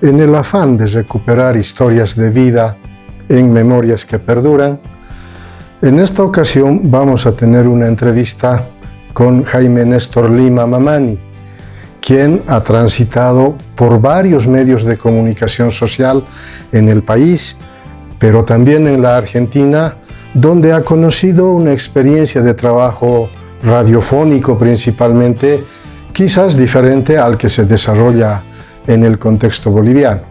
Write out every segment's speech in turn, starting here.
En el afán de recuperar historias de vida en Memorias que Perduran, en esta ocasión vamos a tener una entrevista con Jaime Néstor Lima Mamani, quien ha transitado por varios medios de comunicación social en el país, pero también en la Argentina, donde ha conocido una experiencia de trabajo radiofónico principalmente, quizás diferente al que se desarrolla en el contexto boliviano.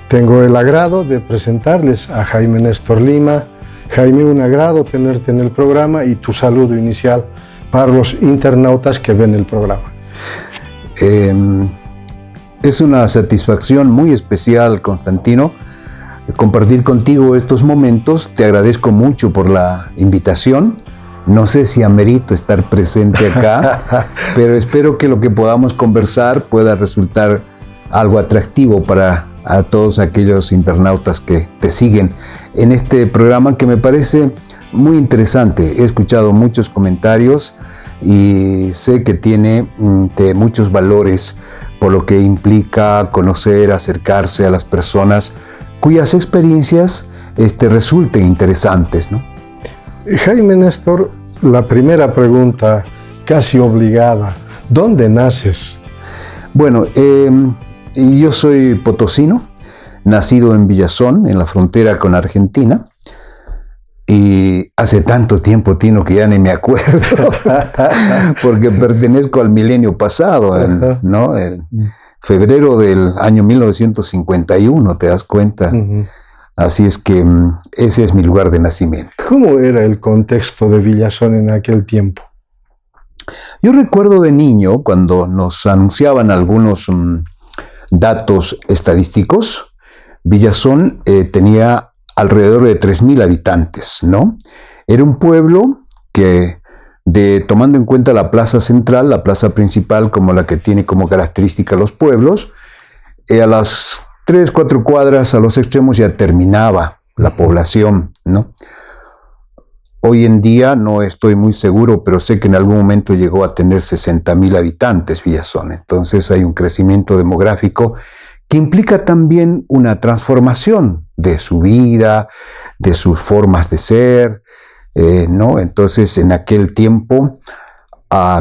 Tengo el agrado de presentarles a Jaime Néstor Lima. Jaime, un agrado tenerte en el programa y tu saludo inicial para los internautas que ven el programa. Es una satisfacción muy especial, Constantino, compartir contigo estos momentos. Te agradezco mucho por la invitación. No sé si amerito estar presente acá, pero espero que lo que podamos conversar pueda resultar algo atractivo para a todos aquellos internautas que te siguen en este programa que me parece muy interesante. He escuchado muchos comentarios y sé que tiene muchos valores por lo que implica conocer, acercarse a las personas cuyas experiencias resulten interesantes, ¿no? Jaime Néstor, la primera pregunta casi obligada, ¿dónde naces? Bueno, yo soy potosino, nacido en Villazón, en la frontera con Argentina, y hace tanto tiempo, Tino, que ya ni me acuerdo, porque pertenezco al milenio pasado, ¿no? El febrero del año 1951, ¿te das cuenta? Así es que ese es mi lugar de nacimiento. ¿Cómo era el contexto de Villazón en aquel tiempo? Yo recuerdo de niño, cuando nos anunciaban algunos datos estadísticos, Villazón tenía alrededor de 3.000 habitantes, ¿no? Era un pueblo que, tomando en cuenta la plaza central, la plaza principal como la que tiene como característica los pueblos, a las 3, 4 cuadras a los extremos ya terminaba la población, ¿no? Hoy en día no estoy muy seguro, pero sé que en algún momento llegó a tener 60.000 habitantes Villazón. Entonces hay un crecimiento demográfico que implica también una transformación de su vida, de sus formas de ser, ¿no? Entonces en aquel tiempo,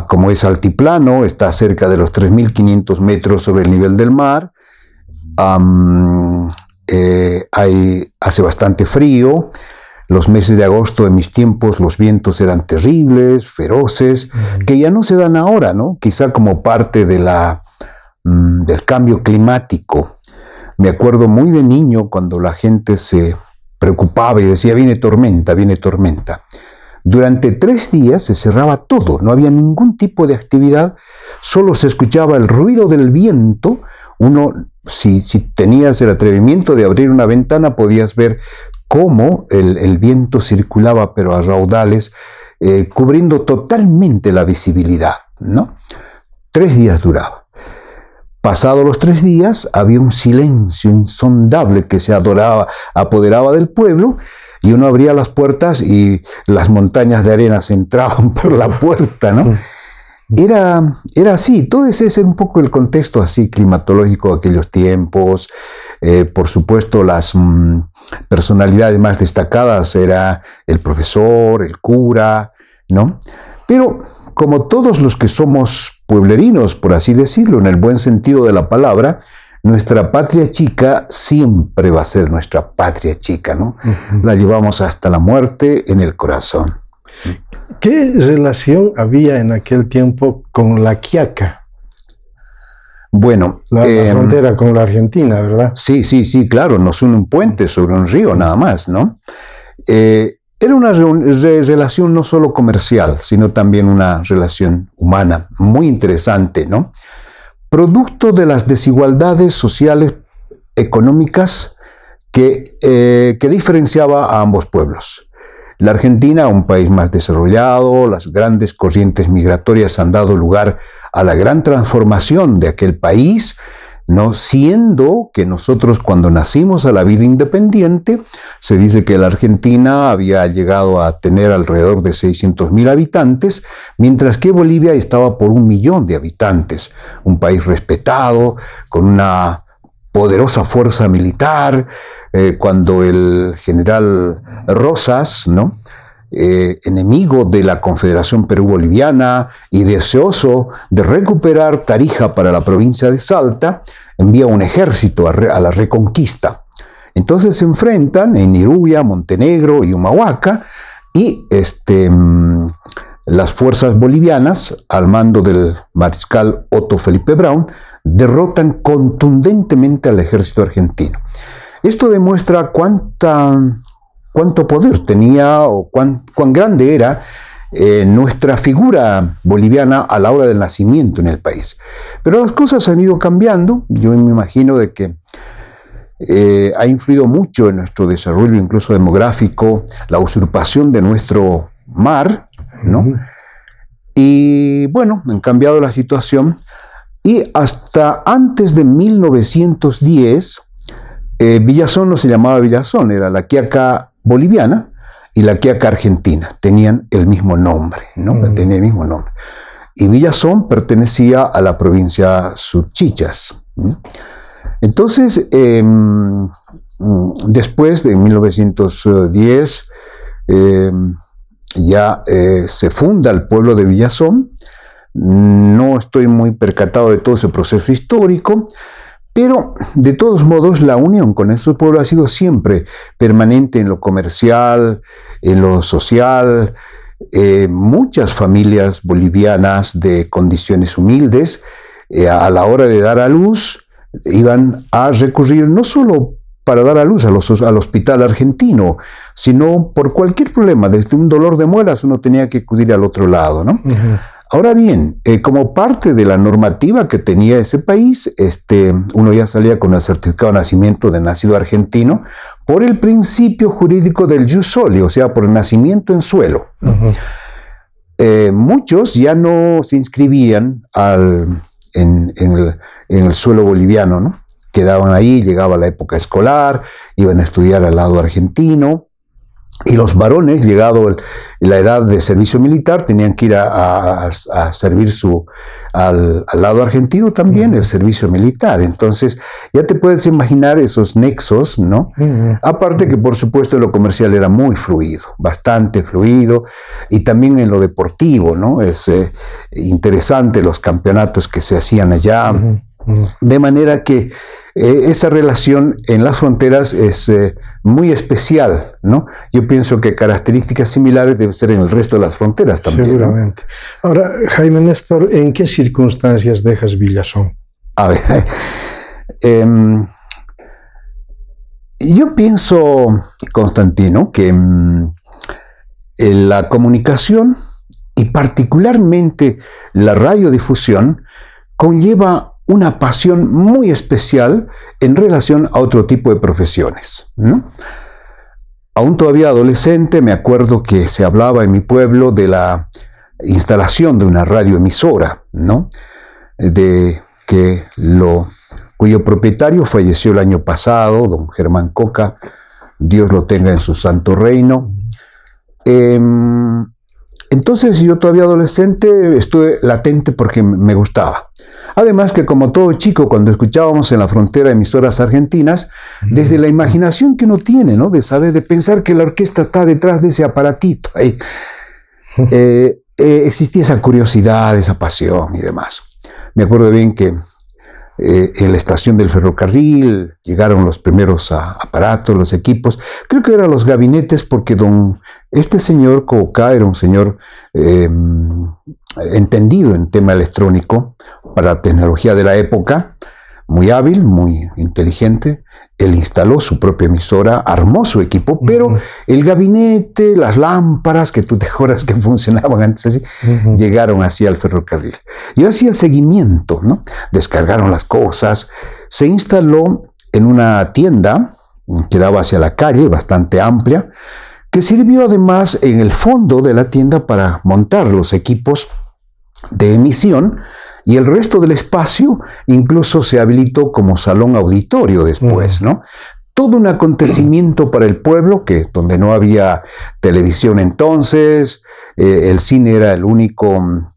como es altiplano, está cerca de los 3.500 metros sobre el nivel del mar, hace bastante frío. Los meses de agosto de mis tiempos los vientos eran terribles, feroces, que ya no se dan ahora, ¿no? Quizá como parte de del cambio climático. Me acuerdo muy de niño cuando la gente se preocupaba y decía, viene tormenta, viene tormenta. Durante 3 días se cerraba todo, no había ningún tipo de actividad, solo se escuchaba el ruido del viento. Uno, si tenías el atrevimiento de abrir una ventana, podías ver cómo el viento circulaba, pero a raudales, cubriendo totalmente la visibilidad, ¿no? 3 días duraba. Pasados los 3 días, había un silencio insondable que se apoderaba del pueblo, y uno abría las puertas y las montañas de arena se entraban por la puerta, ¿no? Era así. Todo ese es un poco el contexto así climatológico de aquellos tiempos. Por supuesto, las personalidades más destacadas era el profesor, el cura, ¿no? Pero como todos los que somos pueblerinos, por así decirlo, en el buen sentido de la palabra, nuestra patria chica siempre va a ser nuestra patria chica, ¿no? La llevamos hasta la muerte en el corazón. ¿Qué relación había en aquel tiempo con La Quiaca? Bueno, la frontera con la Argentina, ¿verdad? Sí, claro, nos une un puente sobre un río nada más, ¿no? Era una relación no solo comercial, sino también una relación humana, muy interesante, ¿no? Producto de las desigualdades sociales, económicas que diferenciaba a ambos pueblos. La Argentina, un país más desarrollado, las grandes corrientes migratorias han dado lugar a la gran transformación de aquel país, ¿no? Siendo que nosotros cuando nacimos a la vida independiente, se dice que la Argentina había llegado a tener alrededor de 600.000 habitantes, mientras que Bolivia estaba por 1 millón de habitantes, un país respetado, con una poderosa fuerza militar, cuando el general Rosas, ¿no? Enemigo de la Confederación Perú-Boliviana y deseoso de recuperar Tarija para la provincia de Salta, envía un ejército a la reconquista. Entonces se enfrentan en Irubia, Montenegro y Humahuaca, y las fuerzas bolivianas, al mando del mariscal Otto Felipe Brown, derrotan contundentemente al ejército argentino. Esto demuestra cuánto poder tenía o cuán grande era nuestra figura boliviana a la hora del nacimiento en el país. Pero las cosas han ido cambiando. Yo me imagino de que ha influido mucho en nuestro desarrollo, incluso demográfico, la usurpación de nuestro mar, ¿no? Y bueno, han cambiado la situación. Y hasta antes de 1910, Villazón no se llamaba Villazón, era la Quiaca boliviana y la Quiaca argentina. Tenían el mismo nombre, ¿no? Tenían el mismo nombre. Y Villazón pertenecía a la provincia Suchichas, ¿no? Entonces, después de 1910, ya se funda el pueblo de Villazón. No estoy muy percatado de todo ese proceso histórico, pero de todos modos la unión con estos pueblos ha sido siempre permanente en lo comercial, en lo social. Muchas familias bolivianas de condiciones humildes, a la hora de dar a luz, iban a recurrir no solo para dar a luz al hospital argentino, sino por cualquier problema, desde un dolor de muelas uno tenía que acudir al otro lado, ¿no? Ahora bien, como parte de la normativa que tenía ese país, uno ya salía con el certificado de nacimiento de nacido argentino por el principio jurídico del jus soli, o sea, por el nacimiento en suelo, ¿no? Muchos ya no se inscribían en el suelo boliviano, ¿no? Quedaban ahí, llegaba la época escolar, iban a estudiar al lado argentino, y los varones, llegado la edad de servicio militar, tenían que ir a servir al lado argentino también, el servicio militar. Entonces, ya te puedes imaginar esos nexos, ¿no? Aparte que, por supuesto, en lo comercial era muy fluido, bastante fluido, y también en lo deportivo, ¿no? Es interesante los campeonatos que se hacían allá, de manera que esa relación en las fronteras es muy especial, ¿no? Yo pienso que características similares deben ser en el resto de las fronteras también. Seguramente, ¿no? Ahora, Jaime Néstor, ¿en qué circunstancias dejas Villazón? A ver, yo pienso, Constantino, que la comunicación y particularmente la radiodifusión conlleva una pasión muy especial en relación a otro tipo de profesiones, ¿no? Aún todavía adolescente, me acuerdo que se hablaba en mi pueblo de la instalación de una radioemisora, ¿no? Cuyo propietario falleció el año pasado, don Germán Coca, Dios lo tenga en su santo reino. Entonces yo todavía adolescente estuve latente porque me gustaba. Además que como todo chico, cuando escuchábamos en la frontera emisoras argentinas, desde la imaginación que uno tiene, ¿no? De pensar que la orquesta está detrás de ese aparatito, existía esa curiosidad, esa pasión y demás. Me acuerdo bien que en la estación del ferrocarril llegaron los primeros aparatos, los equipos, creo que eran los gabinetes, porque este señor Coca era un señor entendido en tema electrónico para la tecnología de la época, muy hábil, muy inteligente. Él instaló su propia emisora, armó su equipo, pero el gabinete, las lámparas, que tú te acuerdas que funcionaban antes así, llegaron así al ferrocarril. Yo hacía el seguimiento, ¿no? Descargaron las cosas, se instaló en una tienda que daba hacia la calle, bastante amplia, que sirvió además en el fondo de la tienda para montar los equipos de emisión, y el resto del espacio incluso se habilitó como salón auditorio después, ¿no? Todo un acontecimiento para el pueblo, donde no había televisión entonces, el cine era el único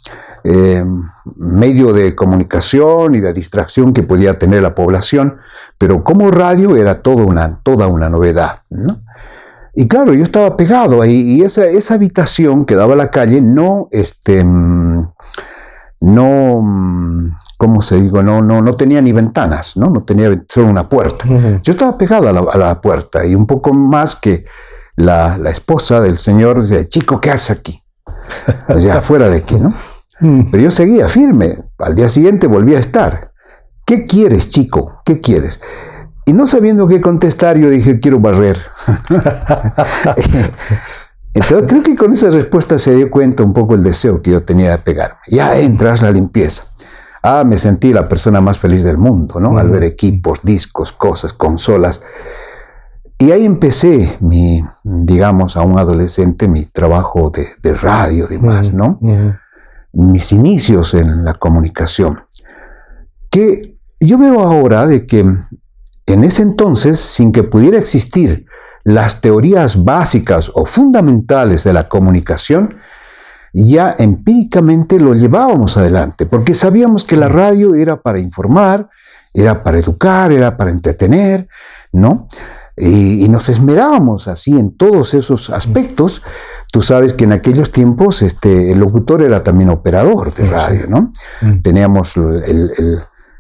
medio de comunicación y de distracción que podía tener la población, pero como radio era toda una novedad, ¿no? Y claro, yo estaba pegado ahí, y esa habitación que daba a la calle ¿cómo se digo? No tenía ni ventanas, ¿no? No tenía solo una puerta. Uh-huh. Yo estaba pegado a la puerta, y un poco más que la esposa del señor decía: chico, ¿qué haces aquí? O sea, fuera de aquí, ¿no? Pero yo seguía firme. Al día siguiente volví a estar. ¿Qué quieres, chico? ¿Qué quieres? Y no sabiendo qué contestar, yo dije: quiero barrer. Entonces creo que con esa respuesta se dio cuenta un poco el deseo que yo tenía de pegarme. Ya entras la limpieza. Me sentí la persona más feliz del mundo, ¿no? Al ver equipos, discos, cosas, consolas. Y ahí empecé digamos, a un adolescente, mi trabajo de radio y demás, ¿no? Mis inicios en la comunicación. Que yo veo ahora de que en ese entonces, sin que pudiera existir las teorías básicas o fundamentales de la comunicación, ya empíricamente lo llevábamos adelante, porque sabíamos que la radio era para informar, era para educar, era para entretener, ¿no? Y nos esmerábamos así en todos esos aspectos. Tú sabes que en aquellos tiempos el locutor era también operador de radio, ¿no? Teníamos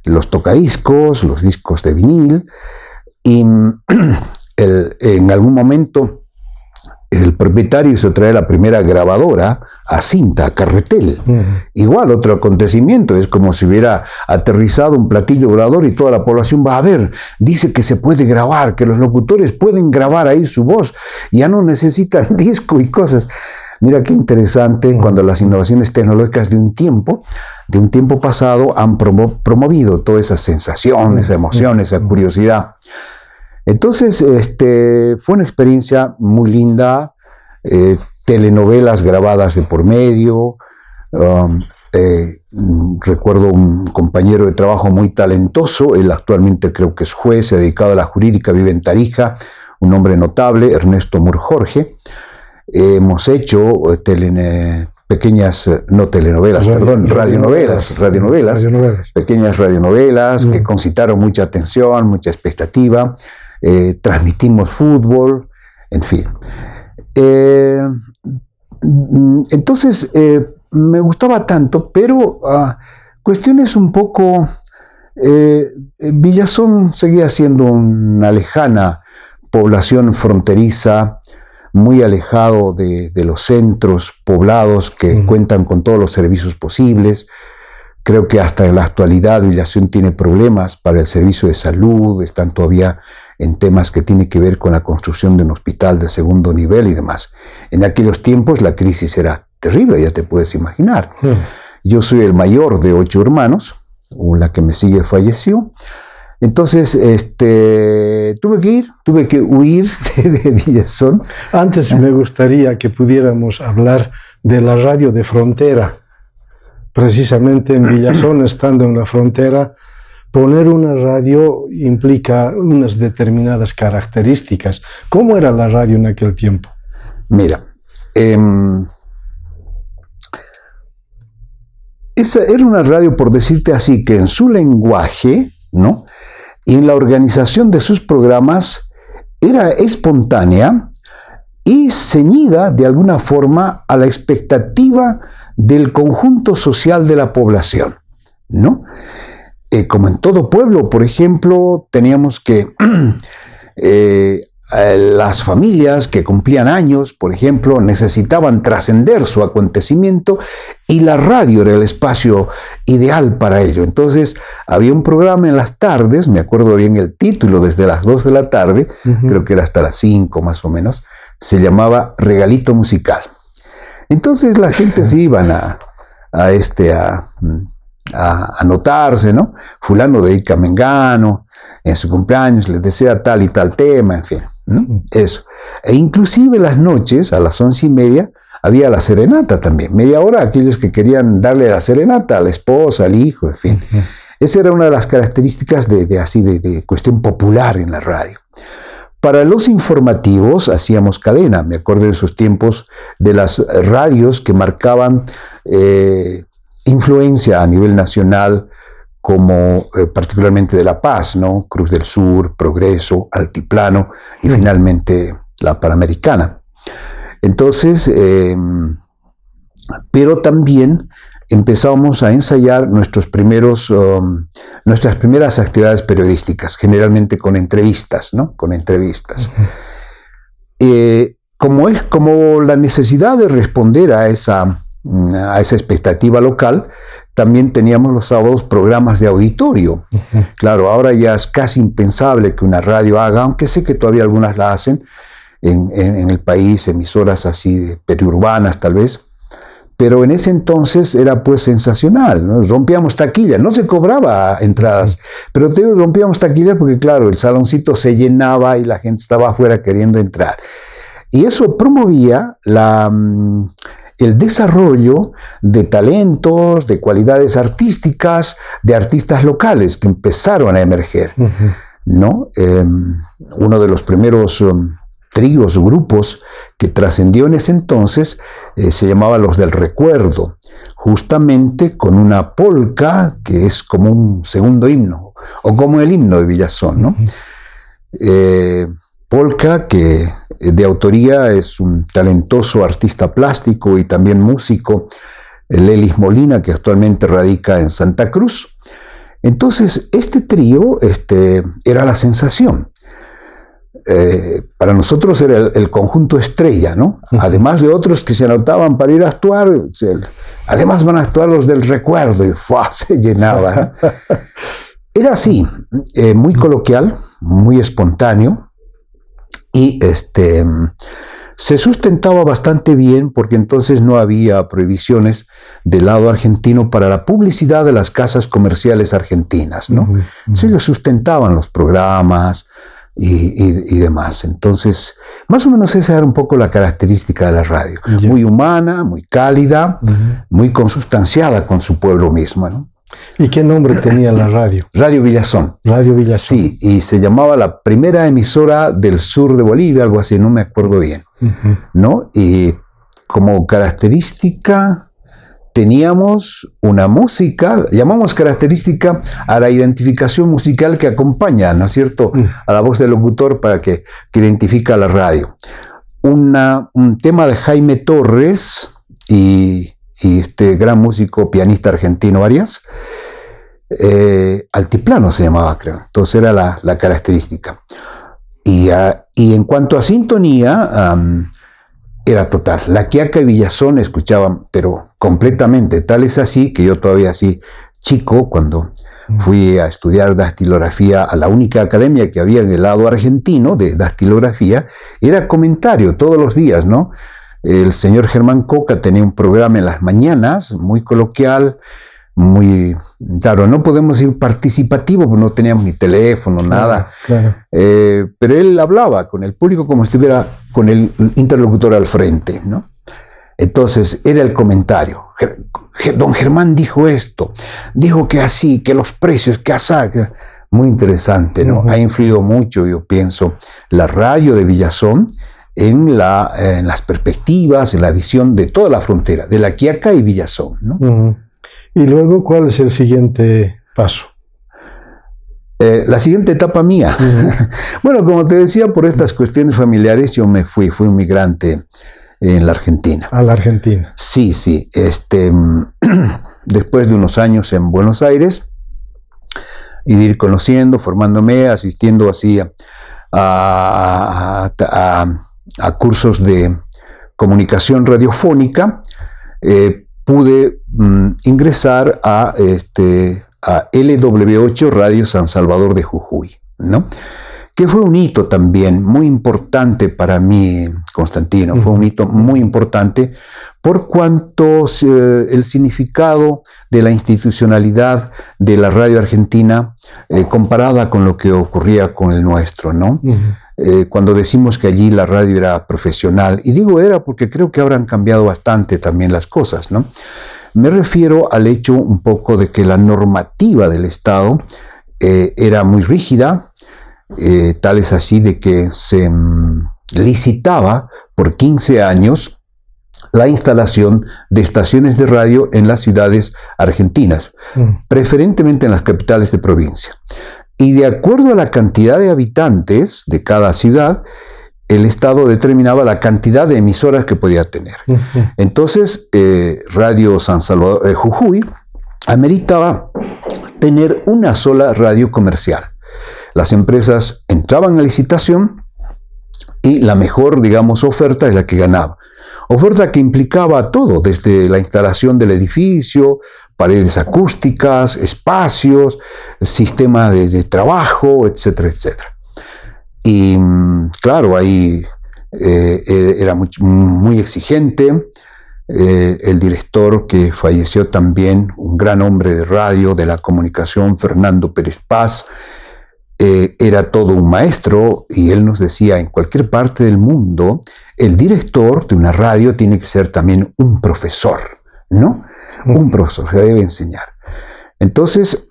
los tocadiscos, los discos de vinil, y en algún momento el propietario hizo traer la primera grabadora a cinta, a carretel. Igual, otro acontecimiento, es como si hubiera aterrizado un platillo volador y toda la población va a ver. Dice que se puede grabar, que los locutores pueden grabar ahí su voz, ya no necesitan disco y cosas. Mira qué interesante cuando las innovaciones tecnológicas de un tiempo pasado han promovido toda esa sensación, esa emoción, esa curiosidad. Entonces, fue una experiencia muy linda, telenovelas grabadas de por medio. Recuerdo un compañero de trabajo muy talentoso, él actualmente creo que es juez, se ha dedicado a la jurídica, vive en Tarija, un hombre notable, Ernesto Mur Jorge. Hemos hecho radionovelas, pequeñas radionovelas que concitaron mucha atención, mucha expectativa. Transmitimos fútbol, en fin. Entonces, me gustaba tanto, pero cuestiones un poco... Villazón seguía siendo una lejana población fronteriza, muy alejado de los centros poblados que cuentan con todos los servicios posibles. Creo que hasta en la actualidad Villazón tiene problemas para el servicio de salud, están todavía en temas que tienen que ver con la construcción de un hospital de segundo nivel y demás. En aquellos tiempos la crisis era terrible, ya te puedes imaginar. Yo soy el mayor de 8 hermanos, la que me sigue falleció. Entonces, tuve que huir de Villazón. Antes me gustaría que pudiéramos hablar de la radio de frontera. Precisamente en Villazón, estando en la frontera, poner una radio implica unas determinadas características. ¿Cómo era la radio en aquel tiempo? Mira, esa era una radio, por decirte así, que en su lenguaje, ¿no?, y en la organización de sus programas era espontánea y ceñida de alguna forma a la expectativa del conjunto social de la población, ¿no? Como en todo pueblo, por ejemplo, teníamos que las familias que cumplían años, por ejemplo, necesitaban trascender su acontecimiento y la radio era el espacio ideal para ello. Entonces, había un programa en las tardes, me acuerdo bien el título, desde las 2 de la tarde, creo que era hasta las 5 más o menos, se llamaba Regalito Musical. Entonces la gente se iban a anotarse, ¿no? Fulano dedica a Mengano, en su cumpleaños les desea tal y tal tema, en fin, ¿no? Eso. E inclusive las noches, a las 11:30, había la serenata también. Media hora aquellos que querían darle la serenata a la esposa, al hijo, en fin. Esa era una de las características de cuestión popular en la radio. Para los informativos hacíamos cadena. Me acuerdo de esos tiempos de las radios que marcaban influencia a nivel nacional, como particularmente de La Paz, ¿no? Cruz del Sur, Progreso, Altiplano y finalmente la Panamericana. Entonces, pero también empezamos a ensayar nuestras primeras actividades periodísticas, generalmente con entrevistas, ¿no? Con entrevistas. Como la necesidad de responder a esa expectativa local, también teníamos los sábados programas de auditorio. Claro, ahora ya es casi impensable que una radio haga, aunque sé que todavía algunas la hacen en el país, emisoras así periurbanas tal vez, pero en ese entonces era pues sensacional, ¿no? Rompíamos taquilla, no se cobraba entradas, pero te digo, rompíamos taquilla porque claro, el saloncito se llenaba y la gente estaba afuera queriendo entrar. Y eso promovía el desarrollo de talentos, de cualidades artísticas, de artistas locales que empezaron a emerger, ¿no? Uno de los primeros tríos, grupos que trascendió en ese entonces se llamaba Los del Recuerdo, justamente con una polca que es como un segundo himno, o como el himno de Villazón, ¿no? Polca que de autoría es un talentoso artista plástico y también músico, Lelis Molina, que actualmente radica en Santa Cruz. Entonces, este trío era la sensación. Para nosotros era el conjunto estrella, ¿no? Además de otros que se anotaban para ir a actuar, además van a actuar Los del Recuerdo, y se llenaba, ¿no? Era así, muy coloquial, muy espontáneo, y se sustentaba bastante bien porque entonces no había prohibiciones del lado argentino para la publicidad de las casas comerciales argentinas, ¿no? Se lo sustentaban los programas y demás. Entonces, más o menos esa era un poco la característica de la radio. Muy humana, muy cálida, muy consustanciada con su pueblo mismo, ¿no? ¿Y qué nombre tenía la radio? Radio Villazón. Radio Villazón. Sí, y se llamaba la primera emisora del sur de Bolivia, algo así, no me acuerdo bien, ¿no? Y como característica teníamos una música, llamamos característica a la identificación musical que acompaña, ¿no es cierto?, a la voz del locutor para que identifica la radio. Un tema de Jaime Torres y este gran músico, pianista argentino Arias, Altiplano se llamaba, creo. Entonces era la característica. Y en cuanto a sintonía, era total. La Quiaca y Villazón escuchaban, pero completamente. Tal es así que yo todavía así chico, cuando fui a estudiar dactilografía a la única academia que había en el lado argentino de dactilografía, era comentario todos los días, ¿no? El señor Germán Coca tenía un programa en las mañanas, muy coloquial, muy... Claro, no podemos ir participativo, porque no teníamos ni teléfono, nada. Claro. Pero él hablaba con el público como si estuviera con el interlocutor al frente, ¿no? Entonces, era el comentario. Don Germán dijo esto, dijo que así, que los precios, que asá... Muy interesante, ¿no? Ha influido mucho, yo pienso, la radio de Villazón en las perspectivas, en la visión de toda la frontera, de La Quiaca y Villazón, ¿no? Y luego, ¿cuál es el siguiente paso? La siguiente etapa mía. Bueno, como te decía, por estas cuestiones familiares yo fui un migrante en la Argentina. ¿A la Argentina? Sí. Después de unos años en Buenos Aires, y de ir conociendo, formándome, asistiendo así a cursos de comunicación radiofónica, pude ingresar a LW8 Radio San Salvador de Jujuy, ¿no? Que fue un hito también muy importante para mí, Constantino. Fue un hito muy importante por cuanto el significado de la institucionalidad de la radio argentina comparada con lo que ocurría con el nuestro, ¿no? Cuando decimos que allí la radio era profesional, y digo era porque creo que ahora han cambiado bastante también las cosas, ¿no? Me refiero al hecho un poco de que la normativa del Estado era muy rígida, tal es así de que se licitaba por 15 años la instalación de estaciones de radio en las ciudades argentinas, preferentemente en las capitales de provincia. Y de acuerdo a la cantidad de habitantes de cada ciudad, el Estado determinaba la cantidad de emisoras que podía tener. Entonces, Radio San Salvador, Jujuy, ameritaba tener una sola radio comercial. Las empresas entraban a licitación y la mejor, digamos, oferta es la que ganaba. Oferta que implicaba todo, desde la instalación del edificio, paredes acústicas, espacios, sistema de trabajo, etcétera, etcétera. Y claro, ahí era muy exigente. El director, que falleció también, un gran hombre de radio, de la comunicación, Fernando Pérez Paz, era todo un maestro, y él nos decía, en cualquier parte del mundo, el director de una radio tiene que ser también un profesor, ¿no? Un profesor, se debe enseñar. Entonces,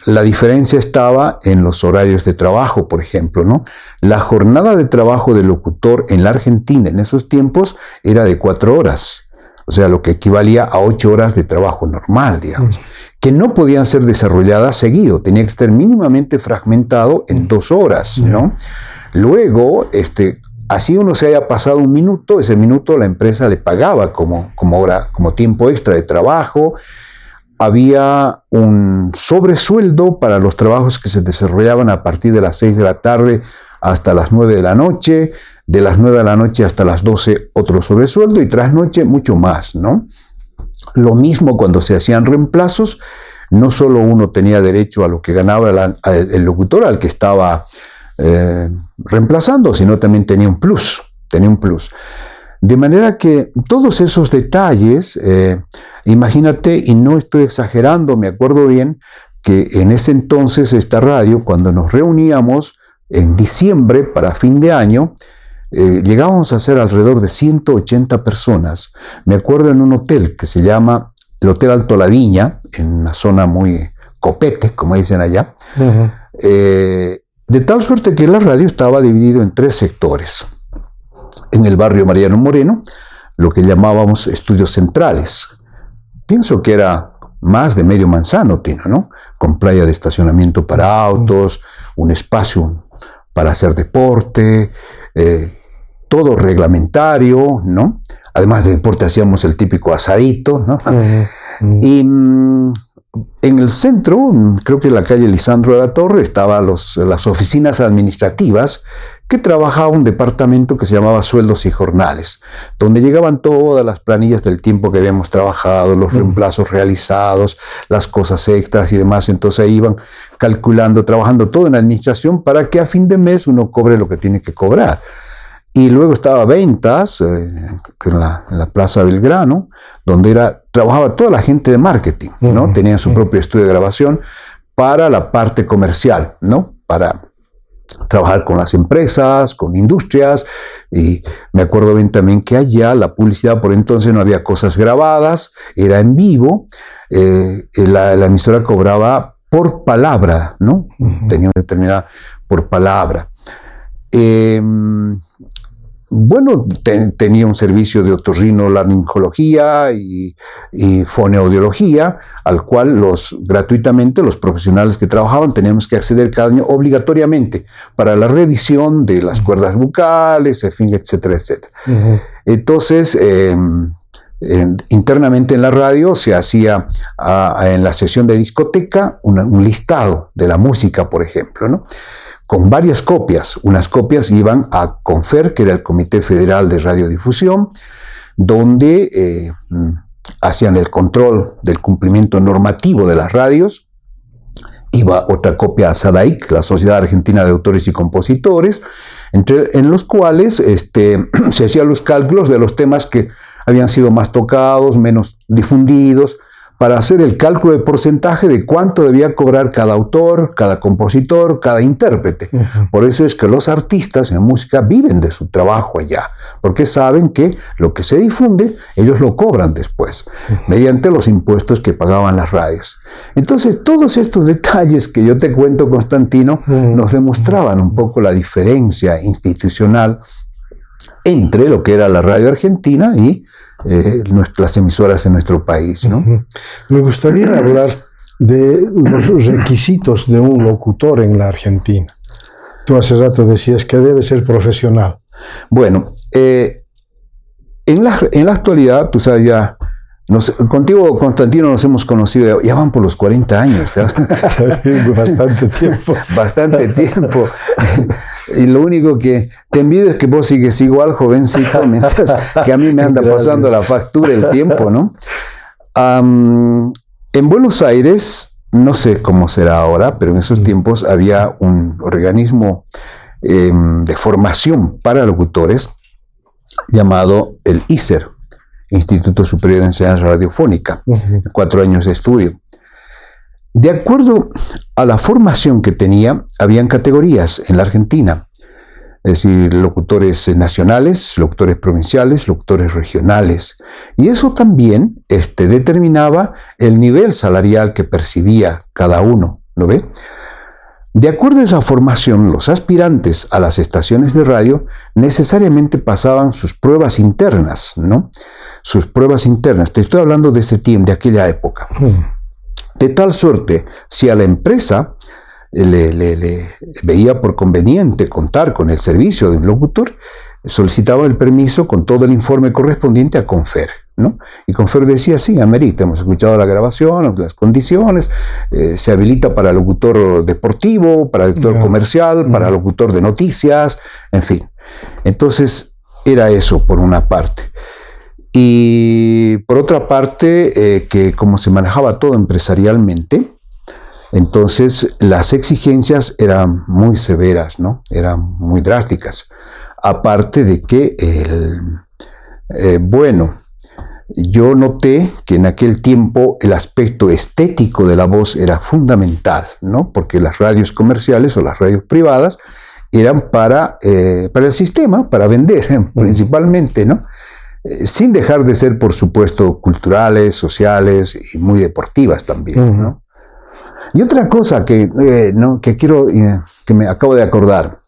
la diferencia estaba en los horarios de trabajo, por ejemplo, ¿no? La jornada de trabajo del locutor en la Argentina en esos tiempos era de 4 horas, o sea, lo que equivalía a 8 horas de trabajo normal, digamos, que no podían ser desarrolladas seguido, tenía que estar mínimamente fragmentado en 2 horas, ¿no? Luego, así uno se haya pasado un minuto, ese minuto la empresa le pagaba como tiempo extra de trabajo. Había un sobresueldo para los trabajos que se desarrollaban a partir de las 6 de la tarde hasta las 9 de la noche, de las 9 de la noche hasta las 12 otro sobresueldo, y tras noche mucho más, ¿no? Lo mismo cuando se hacían reemplazos, no solo uno tenía derecho a lo que ganaba el locutor al que estaba reemplazando, sino también tenía un plus. De manera que todos esos detalles, imagínate, y no estoy exagerando, me acuerdo bien que en ese entonces esta radio, cuando nos reuníamos en diciembre para fin de año, llegábamos a ser alrededor de 180 personas. Me acuerdo en un hotel que se llama el Hotel Alto La Viña, en una zona muy copete, como dicen allá, de tal suerte que la radio estaba dividido en 3 sectores. En el barrio Mariano Moreno, lo que llamábamos estudios centrales. Pienso que era más de medio manzano, ¿no? Con playa de estacionamiento para autos, un espacio para hacer deporte, todo reglamentario, ¿no? Además de deporte hacíamos el típico asadito, ¿no? Y en el centro, creo que en la calle Lisandro de la Torre, estaban las oficinas administrativas, que trabajaba un departamento que se llamaba Sueldos y Jornales, donde llegaban todas las planillas del tiempo que habíamos trabajado, los reemplazos realizados, las cosas extras y demás. Entonces ahí iban calculando, trabajando todo en administración para que a fin de mes uno cobre lo que tiene que cobrar. Y luego estaba ventas, en la Plaza Belgrano, donde trabajaba toda la gente de marketing, ¿no? Tenían su propio estudio de grabación para la parte comercial, ¿no? Para trabajar con las empresas, con industrias. Y me acuerdo bien también que allá la publicidad, por entonces no había cosas grabadas, era en vivo. La emisora cobraba por palabra, ¿no? Tenía determinada por palabra. Bueno, tenía un servicio de otorrinolaringología y fonoaudiología, al cual gratuitamente los profesionales que trabajaban teníamos que acceder cada año obligatoriamente para la revisión de las cuerdas bucales, en fin, etcétera, etcétera. Entonces, internamente en la radio se hacía en la sesión de discoteca un listado de la música, por ejemplo, ¿no? Con varias copias. Unas copias iban a CONFER, que era el Comité Federal de Radiodifusión, donde hacían el control del cumplimiento normativo de las radios. Iba otra copia a SADAIC, la Sociedad Argentina de Autores y Compositores, en los cuales se hacían los cálculos de los temas que habían sido más tocados, menos difundidos, para hacer el cálculo de porcentaje de cuánto debía cobrar cada autor, cada compositor, cada intérprete. Por eso es que los artistas en música viven de su trabajo allá, porque saben que lo que se difunde, ellos lo cobran después, mediante los impuestos que pagaban las radios. Entonces, todos estos detalles que yo te cuento, Constantino, nos demostraban un poco la diferencia institucional entre lo que era la radio argentina y las emisoras en nuestro país, ¿no? Me gustaría hablar de los requisitos de un locutor en la Argentina. Tú hace rato decías que debe ser profesional. Bueno, en la actualidad, tú sabes ya, contigo, Constantino, nos hemos conocido, ya van por los 40 años. Bastante tiempo. Bastante tiempo. Y lo único que te envidio es que vos sigues igual, jovencito, mientras que a mí me anda pasando la factura el tiempo, ¿no? En Buenos Aires, no sé cómo será ahora, pero en esos tiempos había un organismo de formación para locutores llamado el ISER, Instituto Superior de Enseñanza Radiofónica, 4 años de estudio. De acuerdo a la formación que tenía, habían categorías en la Argentina, es decir, locutores nacionales, locutores provinciales, locutores regionales. Y eso también determinaba el nivel salarial que percibía cada uno, ¿lo ve? De acuerdo a esa formación, los aspirantes a las estaciones de radio necesariamente pasaban sus pruebas internas, ¿no? Sus pruebas internas. Te estoy hablando de ese tiempo, de aquella época. De tal suerte, si a la empresa le veía por conveniente contar con el servicio de un locutor, solicitaba el permiso con todo el informe correspondiente a Confer, ¿no? Y Confer decía, sí, amerita, hemos escuchado la grabación, las condiciones, se habilita para locutor deportivo, para locutor comercial, para locutor de noticias, en fin. Entonces, era eso por una parte. Y por otra parte, que como se manejaba todo empresarialmente, entonces las exigencias eran muy severas, ¿no? Eran muy drásticas. Aparte de que, yo noté que en aquel tiempo el aspecto estético de la voz era fundamental, ¿no? Porque las radios comerciales o las radios privadas eran para el sistema, para vender principalmente, ¿no? Sin dejar de ser, por supuesto, culturales, sociales y muy deportivas también, ¿no? Y otra cosa que quiero, que me acabo de acordar,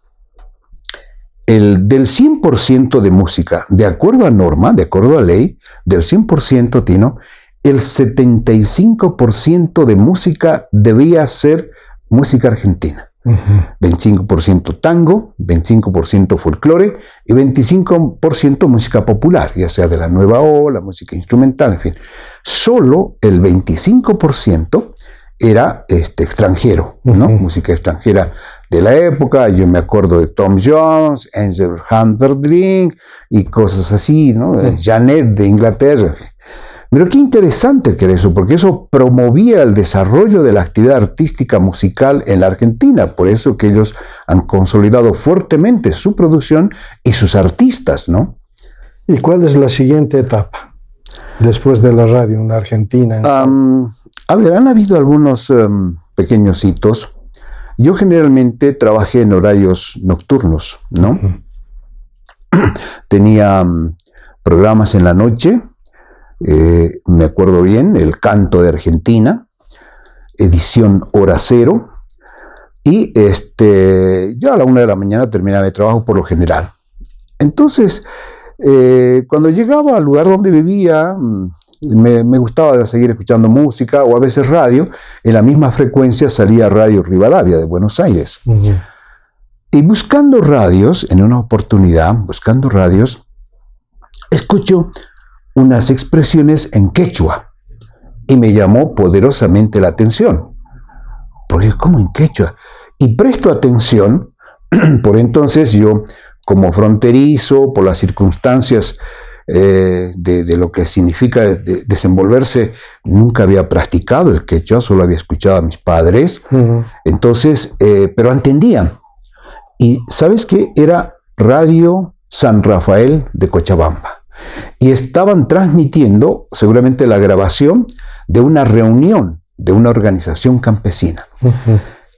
del 100% de música, de acuerdo a norma, de acuerdo a ley, del 100%, Tino, el 75% de música debía ser música argentina. 25% tango, 25% folclore y 25% música popular, ya sea de la nueva ola, música instrumental, en fin. Solo el 25% era extranjero, ¿no? Música extranjera de la época. Yo me acuerdo de Tom Jones, Angel Humperdinck y cosas así, ¿no? Janet de Inglaterra, en fin. Pero qué interesante que era eso, porque eso promovía el desarrollo de la actividad artística musical en la Argentina. Por eso que ellos han consolidado fuertemente su producción y sus artistas, ¿no? ¿Y cuál es la siguiente etapa después de la radio en la Argentina? Han habido algunos pequeños hitos. Yo generalmente trabajé en horarios nocturnos, ¿no? Tenía programas en la noche. Me acuerdo bien, El Canto de Argentina, edición Hora Cero, y yo a la 1 de la mañana terminaba mi trabajo por lo general. Entonces, cuando llegaba al lugar donde vivía, me gustaba seguir escuchando música o a veces radio. En la misma frecuencia salía Radio Rivadavia de Buenos Aires. Y buscando radios, en una oportunidad, escucho unas expresiones en quechua y me llamó poderosamente la atención. Porque, ¿cómo en quechua? Y presto atención, por entonces yo, como fronterizo, por las circunstancias de lo que significa desenvolverse, nunca había practicado el quechua, solo había escuchado a mis padres. Entonces, pero entendía. Y ¿sabes qué? Era Radio San Rafael de Cochabamba. Y estaban transmitiendo seguramente la grabación de una reunión de una organización campesina.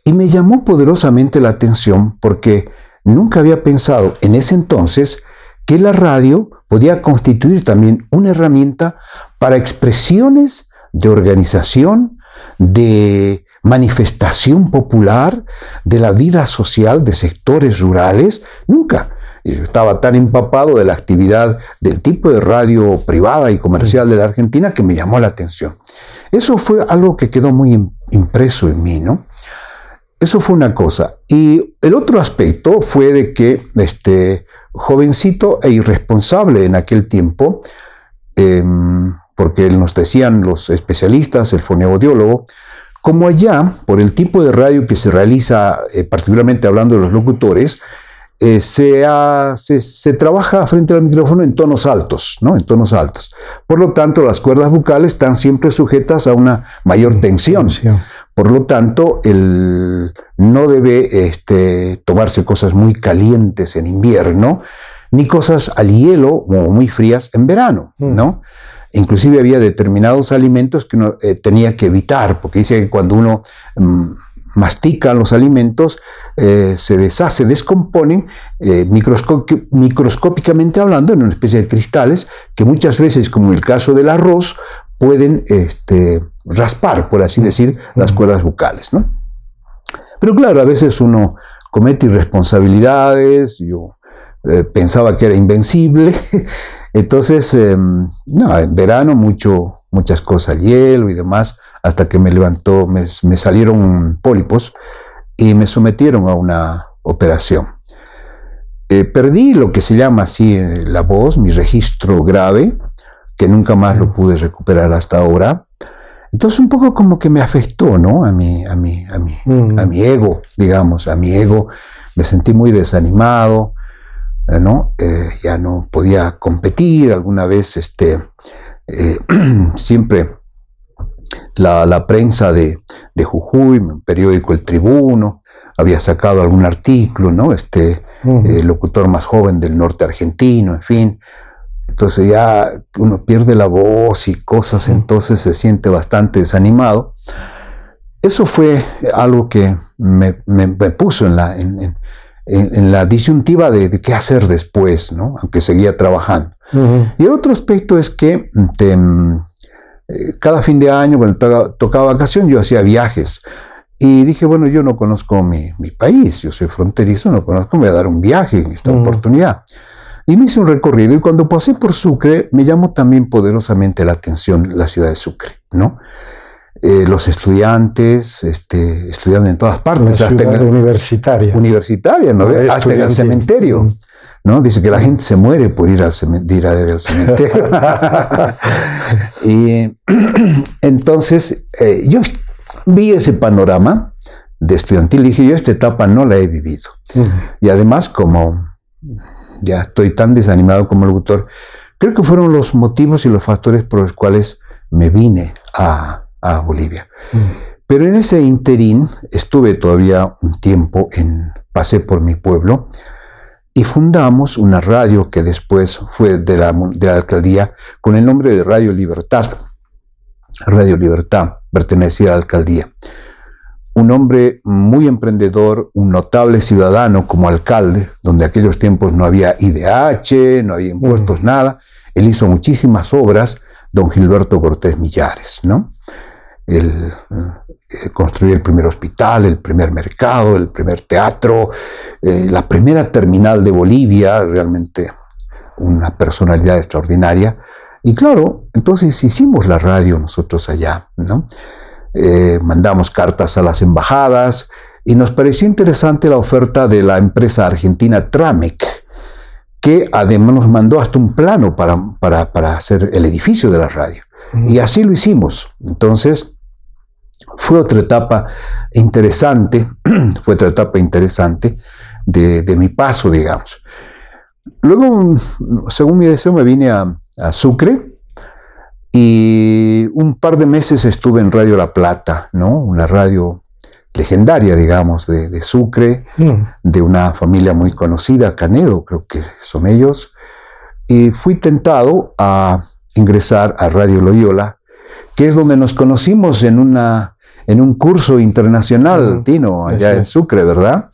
Y me llamó poderosamente la atención porque nunca había pensado en ese entonces que la radio podía constituir también una herramienta para expresiones de organización, de manifestación popular, de la vida social de sectores rurales. Nunca. Y yo estaba tan empapado de la actividad del tipo de radio privada y comercial de la Argentina que me llamó la atención. Eso fue algo que quedó muy impreso en mí, ¿no? Eso fue una cosa. Y el otro aspecto fue de que, jovencito e irresponsable en aquel tiempo, porque nos decían los especialistas, el fonoaudiólogo, como allá, por el tipo de radio que se realiza, particularmente hablando de los locutores, se trabaja frente al micrófono en tonos altos, ¿no? En tonos altos. Por lo tanto, las cuerdas vocales están siempre sujetas a una mayor tensión. Por lo tanto, no debe tomarse cosas muy calientes en invierno, ni cosas al hielo o muy frías en verano, ¿no? Inclusive había determinados alimentos que uno tenía que evitar, porque dice que cuando uno mastica los alimentos, se descomponen microscópicamente hablando en una especie de cristales que muchas veces, como en el caso del arroz, pueden raspar, por así decir, las cuerdas vocales, ¿no? Pero claro, a veces uno comete irresponsabilidades, yo pensaba que era invencible, entonces, no, en verano muchas cosas al hielo y demás, hasta que me salieron pólipos y me sometieron a una operación. Perdí lo que se llama así la voz, mi registro grave, que nunca más lo pude recuperar hasta ahora. Entonces un poco como que me afectó, ¿no? A mi ego, digamos, a mi ego. Me sentí muy desanimado, ¿no? Ya no podía competir. Alguna vez, siempre la prensa de Jujuy, el periódico El Tribuno, había sacado algún artículo, ¿no? Locutor más joven del norte argentino, en fin. Entonces ya uno pierde la voz y cosas, entonces se siente bastante desanimado. Eso fue algo que me puso en la disyuntiva de qué hacer después, ¿no? Aunque seguía trabajando. Y el otro aspecto es que cada fin de año, cuando tocaba vacación, yo hacía viajes. Y dije, bueno, yo no conozco mi país, yo soy fronterizo, no conozco, me voy a dar un viaje en esta oportunidad. Y me hice un recorrido, y cuando pasé por Sucre, me llamó también poderosamente la atención la ciudad de Sucre, ¿no? Los estudiantes estudiando en todas partes. Una ciudad universitaria. Universitaria, ¿no? Hasta en el cementerio. ¿No? Dice que la gente se muere por ir a ver el cementerio. Y entonces yo vi ese panorama de estudiantil y dije, yo esta etapa no la he vivido. Y además, como ya estoy tan desanimado como locutor, creo que fueron los motivos y los factores por los cuales me vine a Bolivia. Pero en ese interín estuve todavía un tiempo, pasé por mi pueblo y fundamos una radio que después fue de la alcaldía con el nombre de Radio Libertad. Radio Libertad pertenecía a la alcaldía. Un hombre muy emprendedor, un notable ciudadano como alcalde, donde en aquellos tiempos no había IDH, no había impuestos, nada. Él hizo muchísimas obras, don Gilberto Cortés Millares, ¿no? Él construyó el primer hospital, el primer mercado, el primer teatro, la primera terminal de Bolivia, realmente una personalidad extraordinaria. Y claro, entonces hicimos la radio nosotros allá, ¿no? Mandamos cartas a las embajadas y nos pareció interesante la oferta de la empresa argentina Tramec, que además nos mandó hasta un plano para hacer el edificio de la radio. Y así lo hicimos. Entonces, fue otra etapa interesante, de mi paso, digamos. Luego, según mi deseo, me vine a Sucre y un par de meses estuve en Radio La Plata, ¿no? Una radio legendaria, digamos, de Sucre, de una familia muy conocida, Canedo, creo que son ellos. Y fui tentado a ingresar a Radio Loyola, que es donde nos conocimos en un curso internacional, Tino, allá en Sucre, ¿verdad?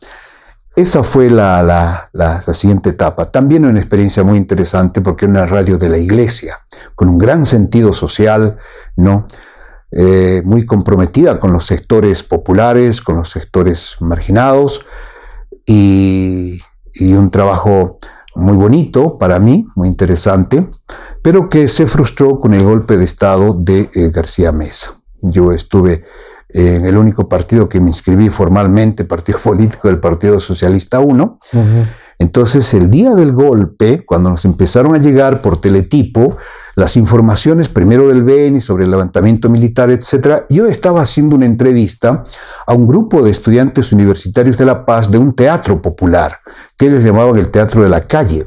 Esa fue la siguiente etapa. También una experiencia muy interesante porque era una radio de la iglesia, con un gran sentido social, ¿no? Muy comprometida con los sectores populares, con los sectores marginados y un trabajo muy bonito para mí, muy interesante, pero que se frustró con el golpe de Estado de García Meza. Yo estuve en el único partido que me inscribí formalmente, partido político del Partido Socialista 1. Entonces, el día del golpe, cuando nos empezaron a llegar por teletipo las informaciones, primero del Beni sobre el levantamiento militar, etc., yo estaba haciendo una entrevista a un grupo de estudiantes universitarios de La Paz de un teatro popular, que ellos llamaban el Teatro de la Calle.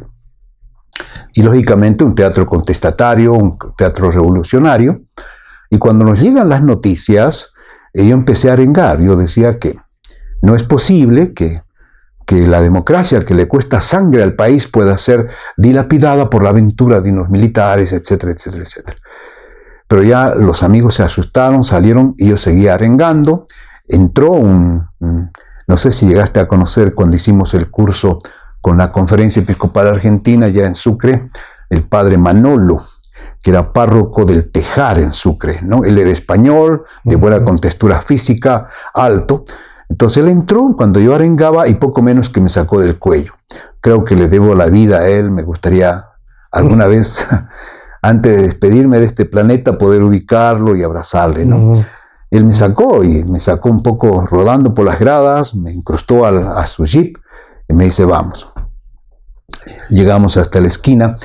Y, lógicamente, un teatro contestatario, un teatro revolucionario. Y cuando nos llegan las noticias, yo empecé a arengar. Yo decía que no es posible que la democracia, que le cuesta sangre al país, pueda ser dilapidada por la aventura de unos militares, etcétera, etcétera, etcétera. Pero ya los amigos se asustaron, salieron y yo seguía arengando. Entró no sé si llegaste a conocer cuando hicimos el curso con la Conferencia Episcopal Argentina, ya en Sucre, el padre Manolo, que era párroco del Tejar en Sucre, ¿no? Él era español, de buena contextura física, alto. Entonces él entró cuando yo arengaba y poco menos que me sacó del cuello. Creo que le debo la vida a él. Me gustaría alguna vez, antes de despedirme de este planeta, poder ubicarlo y abrazarle, ¿no? Él me sacó un poco rodando por las gradas, me incrustó a su jeep y me dice, vamos. Llegamos hasta la esquina,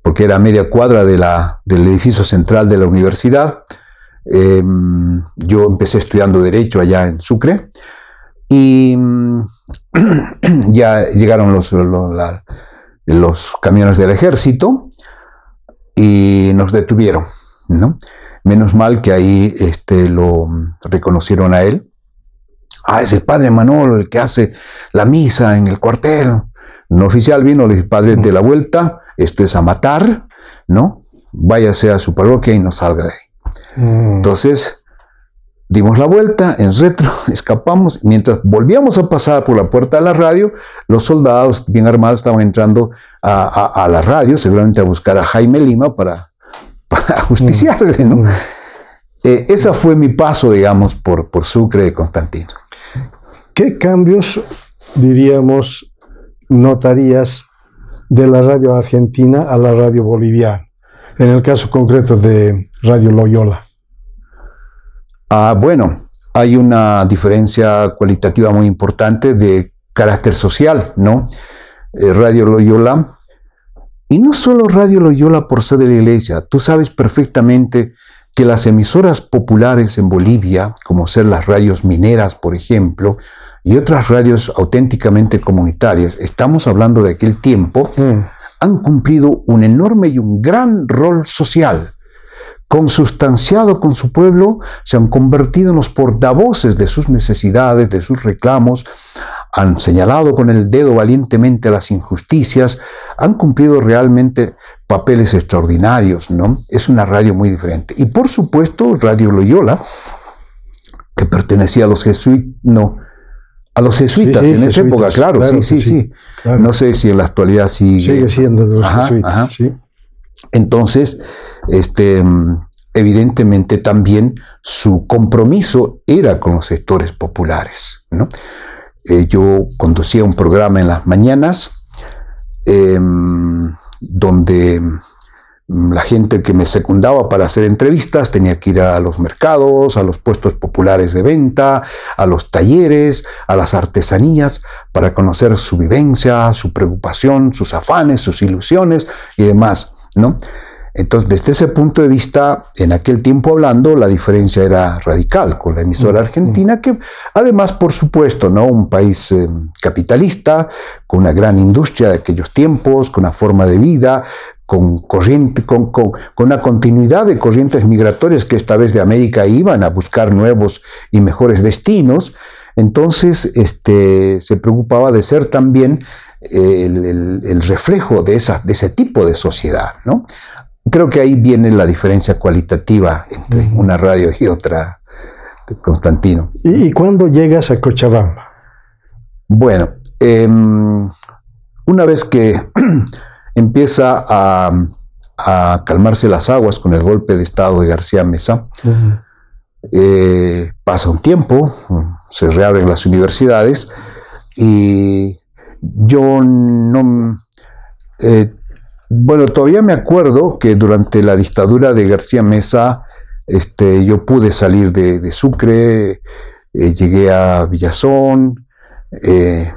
porque era a media cuadra del edificio central de la universidad. Yo empecé estudiando Derecho allá en Sucre y ya llegaron los camiones del ejército y nos detuvieron, ¿no? Menos mal que ahí lo reconocieron a él. Es el padre Manolo el que hace la misa en el cuartel. Un oficial vino, le dice, padre, de la vuelta, esto es a matar, ¿no? Váyase a su parroquia y no salga de ahí. Entonces, dimos la vuelta en retro, escapamos. Mientras volvíamos a pasar por la puerta de la radio, los soldados bien armados estaban entrando a la radio, seguramente a buscar a Jaime Lima para justiciarle, ¿no? Esa fue mi paso, digamos, por Sucre de Constantino. ¿Qué cambios, diríamos, notarías de la radio argentina a la radio boliviana? En el caso concreto de Radio Loyola. Bueno, hay una diferencia cualitativa muy importante de carácter social, ¿no? Radio Loyola, y no solo Radio Loyola por ser de la iglesia, tú sabes perfectamente que las emisoras populares en Bolivia, como ser las radios mineras, por ejemplo, y otras radios auténticamente comunitarias, estamos hablando de aquel tiempo, han cumplido un enorme y un gran rol social. Consustanciado con su pueblo, se han convertido en los portavoces de sus necesidades, de sus reclamos, han señalado con el dedo valientemente las injusticias, han cumplido realmente papeles extraordinarios, ¿no? Es una radio muy diferente. Y por supuesto, Radio Loyola, que pertenecía a los jesuitas, en esa época, claro, sí. Claro. No sé si en la actualidad sigue siendo de los jesuitas. Sí. Entonces, evidentemente también su compromiso era con los sectores populares, ¿no? Yo conducía un programa en las mañanas donde la gente que me secundaba para hacer entrevistas tenía que ir a los mercados, a los puestos populares de venta, a los talleres, a las artesanías, para conocer su vivencia, su preocupación, sus afanes, sus ilusiones y demás, ¿no? Entonces, desde ese punto de vista, en aquel tiempo hablando, la diferencia era radical con la emisora argentina, que además, por supuesto, ¿no? Un país capitalista, con una gran industria de aquellos tiempos, con una forma de vida, con una continuidad de corrientes migratorias que esta vez de América iban a buscar nuevos y mejores destinos. Entonces, se preocupaba de ser también el reflejo de ese tipo de sociedad, ¿no? Creo que ahí viene la diferencia cualitativa entre una radio y otra, Constantino. ¿Y cuándo llegas a Cochabamba? Bueno, una vez que empieza a calmarse las aguas con el golpe de Estado de García Meza, pasa un tiempo, se reabren las universidades y yo no Bueno, todavía me acuerdo que durante la dictadura de García Meza, yo pude salir de Sucre, llegué a Villazón,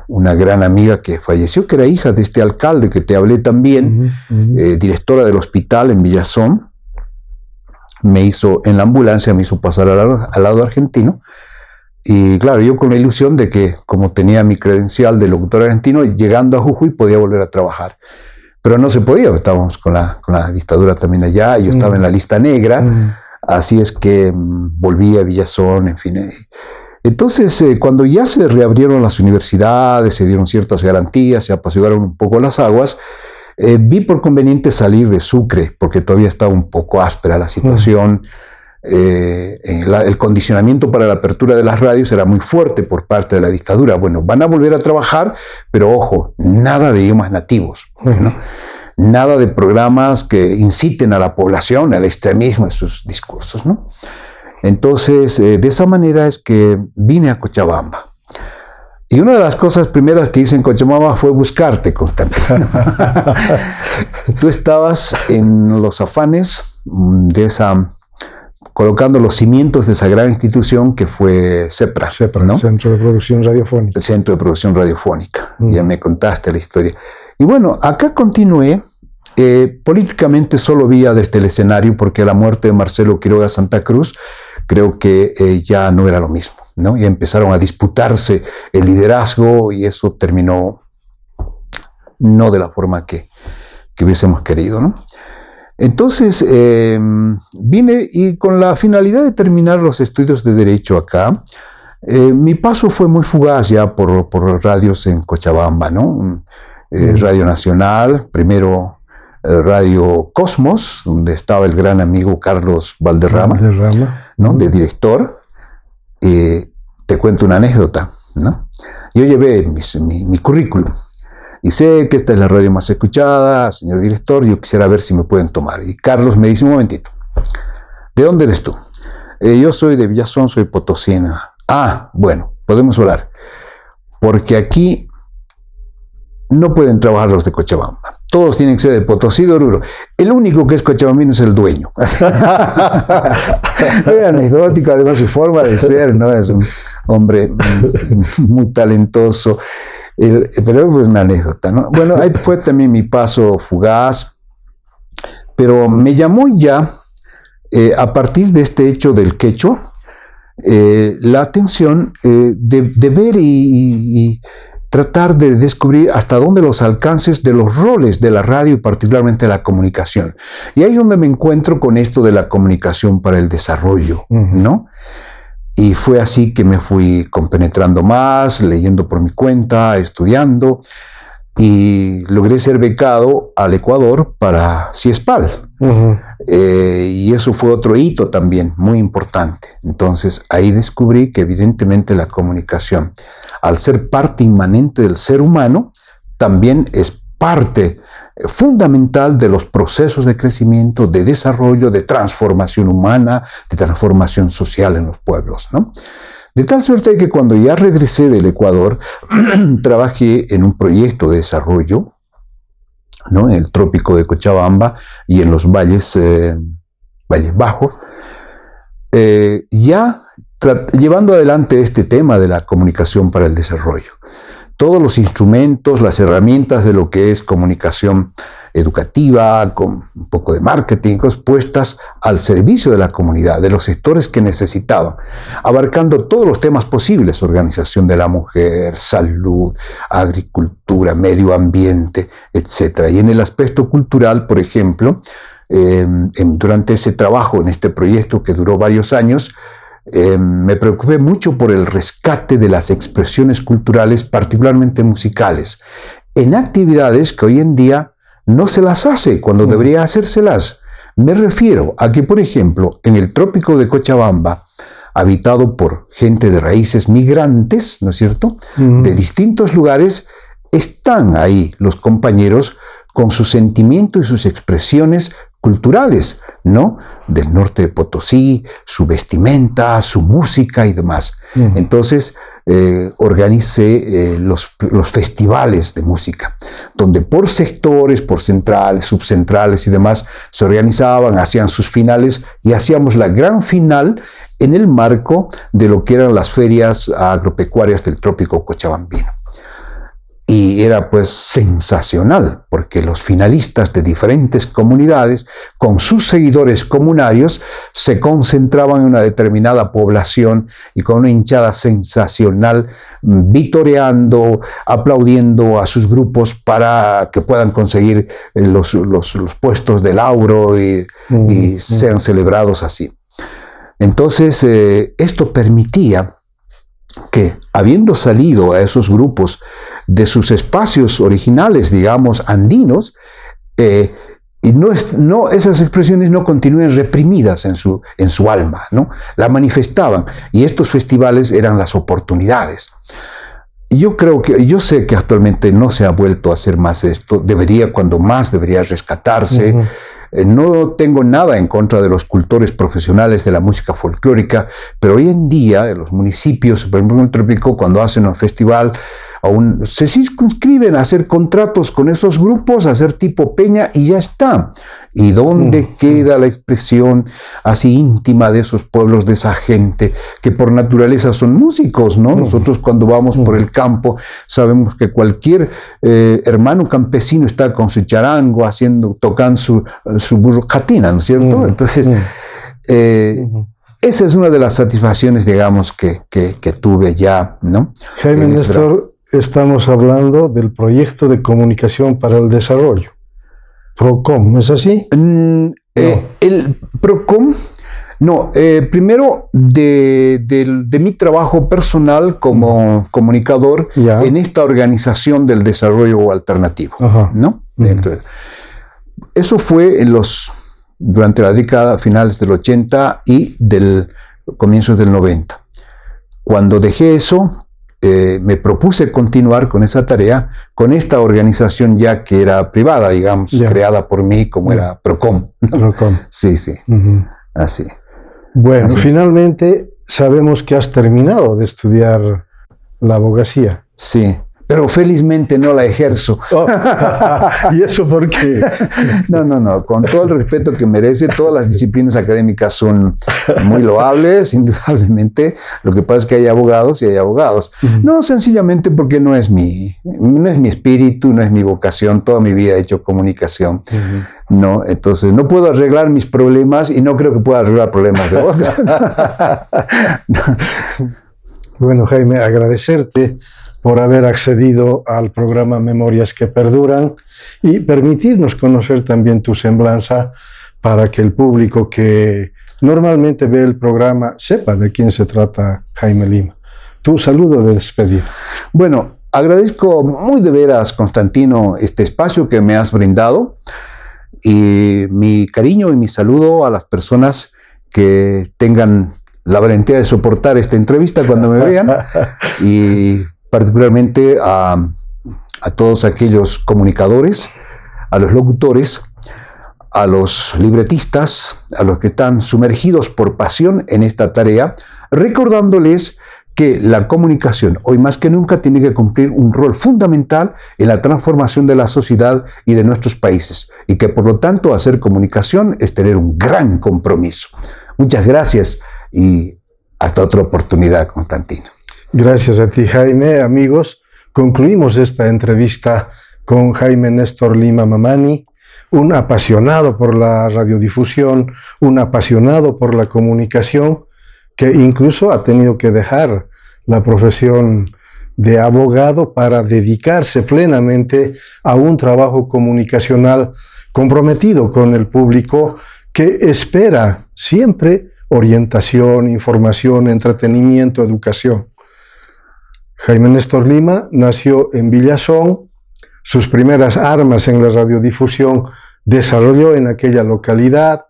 una gran amiga que falleció, que era hija de este alcalde que te hablé también, directora del hospital en Villazón, en la ambulancia me hizo pasar al lado argentino. Y claro, yo con la ilusión de que, como tenía mi credencial de locutor argentino, llegando a Jujuy podía volver a trabajar. Pero no se podía, estábamos con la dictadura también allá, yo estaba en la lista negra, así es que volví a Villazón, en fin. Entonces, cuando ya se reabrieron las universidades, se dieron ciertas garantías, se apaciguaron un poco las aguas, vi por conveniente salir de Sucre, porque todavía estaba un poco áspera la situación. El condicionamiento para la apertura de las radios era muy fuerte por parte de la dictadura. Bueno, van a volver a trabajar, pero ojo, nada de idiomas nativos, ¿no? Nada de programas que inciten a la población al extremismo en sus discursos, ¿no? Entonces, de esa manera es que vine a Cochabamba. Y una de las cosas primeras que hice en Cochabamba fue buscarte, Constantino. Tú estabas en los afanes de colocando los cimientos de esa gran institución que fue CEPRA, ¿no? Centro de Producción Radiofónica. Centro de Producción Radiofónica. Ya me contaste la historia. Y bueno, acá continué. Políticamente solo vía desde el escenario, porque la muerte de Marcelo Quiroga Santa Cruz creo que ya no era lo mismo, ¿no? Y empezaron a disputarse el liderazgo y eso terminó no de la forma que hubiésemos querido, ¿no? Entonces vine y con la finalidad de terminar los estudios de Derecho acá. Mi paso fue muy fugaz ya por radios en Cochabamba, ¿no? Radio Nacional, primero Radio Cosmos, donde estaba el gran amigo Carlos Valderrama, ¿no? De director. Te cuento una anécdota, ¿no? Yo llevé mi currículum. Y sé que esta es la radio más escuchada, señor director, yo quisiera ver si me pueden tomar. Y Carlos me dice, un momentito, ¿de dónde eres tú? Yo soy de Villazón, soy potosina. Ah, bueno, podemos hablar. Porque aquí no pueden trabajar los de Cochabamba. Todos tienen que ser de Potosí, de Oruro. El único que es cochabambino es el dueño. Es anecdótico, además su forma de ser, ¿no? Es un hombre muy talentoso. Pero es una anécdota, ¿no? Bueno, ahí fue también mi paso fugaz, pero me llamó ya, a partir de este hecho del quechua, la atención de ver y tratar de descubrir hasta dónde los alcances de los roles de la radio y particularmente de la comunicación. Y ahí es donde me encuentro con esto de la comunicación para el desarrollo, ¿no? Y fue así que me fui compenetrando más, leyendo por mi cuenta, estudiando, y logré ser becado al Ecuador para CIESPAL. Y eso fue otro hito también muy importante. Entonces ahí descubrí que evidentemente la comunicación, al ser parte inmanente del ser humano, también es parte fundamental de los procesos de crecimiento, de desarrollo, de transformación humana, de transformación social en los pueblos, ¿no? De tal suerte que cuando ya regresé del Ecuador, trabajé en un proyecto de desarrollo, ¿no? En el trópico de Cochabamba y en los valles bajos, llevando adelante este tema de la comunicación para el desarrollo. Todos los instrumentos, las herramientas de lo que es comunicación educativa, con un poco de marketing, puestas al servicio de la comunidad, de los sectores que necesitaban, abarcando todos los temas posibles: organización de la mujer, salud, agricultura, medio ambiente, etc. Y en el aspecto cultural, por ejemplo, durante ese trabajo, en este proyecto que duró varios años, me preocupé mucho por el rescate de las expresiones culturales, particularmente musicales, en actividades que hoy en día no se las hace cuando debería hacérselas. Me refiero a que, por ejemplo, en el trópico de Cochabamba, habitado por gente de raíces migrantes, ¿no es cierto?, de distintos lugares, están ahí los compañeros con su sentimiento y sus expresiones culturales, ¿no? Del norte de Potosí, su vestimenta, su música y demás. Entonces, organicé los festivales de música, donde por sectores, por centrales, subcentrales y demás, se organizaban, hacían sus finales y hacíamos la gran final en el marco de lo que eran las ferias agropecuarias del trópico cochabambino. Y era pues sensacional, porque los finalistas de diferentes comunidades, con sus seguidores comunarios, se concentraban en una determinada población y con una hinchada sensacional, vitoreando, aplaudiendo a sus grupos para que puedan conseguir los puestos de lauro y sean celebrados así. Entonces, esto permitía que, habiendo salido a esos grupos de sus espacios originales, digamos, andinos, esas expresiones no continúen reprimidas en su alma, ¿no? La manifestaban, y estos festivales eran las oportunidades. Yo sé que actualmente no se ha vuelto a hacer más esto, cuando más debería rescatarse. No tengo nada en contra de los cultores profesionales de la música folclórica, pero hoy en día en los municipios, por ejemplo en el trópico, cuando hacen un festival, se circunscriben a hacer contratos con esos grupos, a hacer tipo peña y ya está. ¿Y dónde queda la expresión así íntima de esos pueblos, de esa gente que por naturaleza son músicos, ¿no? Nosotros cuando vamos por el campo sabemos que cualquier hermano campesino está con su charango tocando su burrocatina, ¿no es cierto? Entonces, esa es una de las satisfacciones, digamos, que tuve ya, ¿no? Jaime Néstor, estamos hablando del proyecto de comunicación para el desarrollo, PROCOM, ¿es así? El PROCOM, no, primero de mi trabajo personal como comunicador en esta organización del desarrollo alternativo, ¿no? Entonces, eso fue durante la década finales del 80 y comienzos del 90. Cuando dejé eso, me propuse continuar con esa tarea, con esta organización ya que era privada, digamos, creada por mí, como era PROCOM. PROCOM. Sí. Así. Bueno, finalmente sabemos que has terminado de estudiar la abogacía. Sí. Pero felizmente no la ejerzo. ¿Y eso por qué? No, con todo el respeto que merece, todas las disciplinas académicas son muy loables, indudablemente. Lo que pasa es que hay abogados y hay abogados. No, sencillamente porque no es mi espíritu, no es mi vocación. Toda mi vida he hecho comunicación. No, entonces no puedo arreglar mis problemas y no creo que pueda arreglar problemas de otros. Bueno, Jaime, agradecerte por haber accedido al programa Memorias que Perduran y permitirnos conocer también tu semblanza para que el público que normalmente ve el programa sepa de quién se trata Jaime Lima. Tu saludo de despedida. Bueno, agradezco muy de veras, Constantino, este espacio que me has brindado y mi cariño y mi saludo a las personas que tengan la valentía de soportar esta entrevista cuando me vean y particularmente a todos aquellos comunicadores, a los locutores, a los libretistas, a los que están sumergidos por pasión en esta tarea, recordándoles que la comunicación, hoy más que nunca, tiene que cumplir un rol fundamental en la transformación de la sociedad y de nuestros países, y que por lo tanto hacer comunicación es tener un gran compromiso. Muchas gracias y hasta otra oportunidad, Constantino. Gracias a ti, Jaime. Amigos, concluimos esta entrevista con Jaime Néstor Lima Mamani, un apasionado por la radiodifusión, un apasionado por la comunicación, que incluso ha tenido que dejar la profesión de abogado para dedicarse plenamente a un trabajo comunicacional comprometido con el público que espera siempre orientación, información, entretenimiento, educación. Jaime Néstor Lima nació en Villazón, sus primeras armas en la radiodifusión desarrolló en aquella localidad,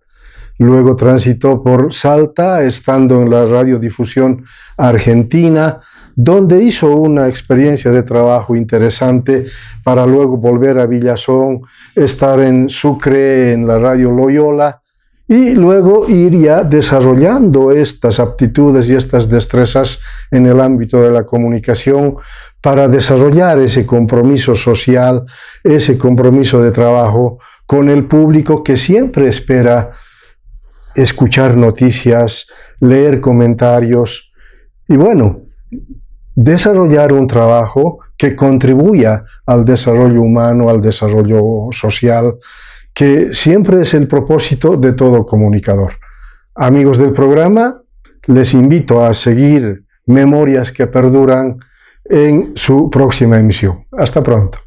luego transitó por Salta, estando en la radiodifusión argentina, donde hizo una experiencia de trabajo interesante para luego volver a Villazón, estar en Sucre, en la radio Loyola, y luego ir ya desarrollando estas aptitudes y estas destrezas en el ámbito de la comunicación para desarrollar ese compromiso social, ese compromiso de trabajo con el público que siempre espera escuchar noticias, leer comentarios y bueno, desarrollar un trabajo que contribuya al desarrollo humano, al desarrollo social, que siempre es el propósito de todo comunicador. Amigos del programa, les invito a seguir Memorias que Perduran en su próxima emisión. Hasta pronto.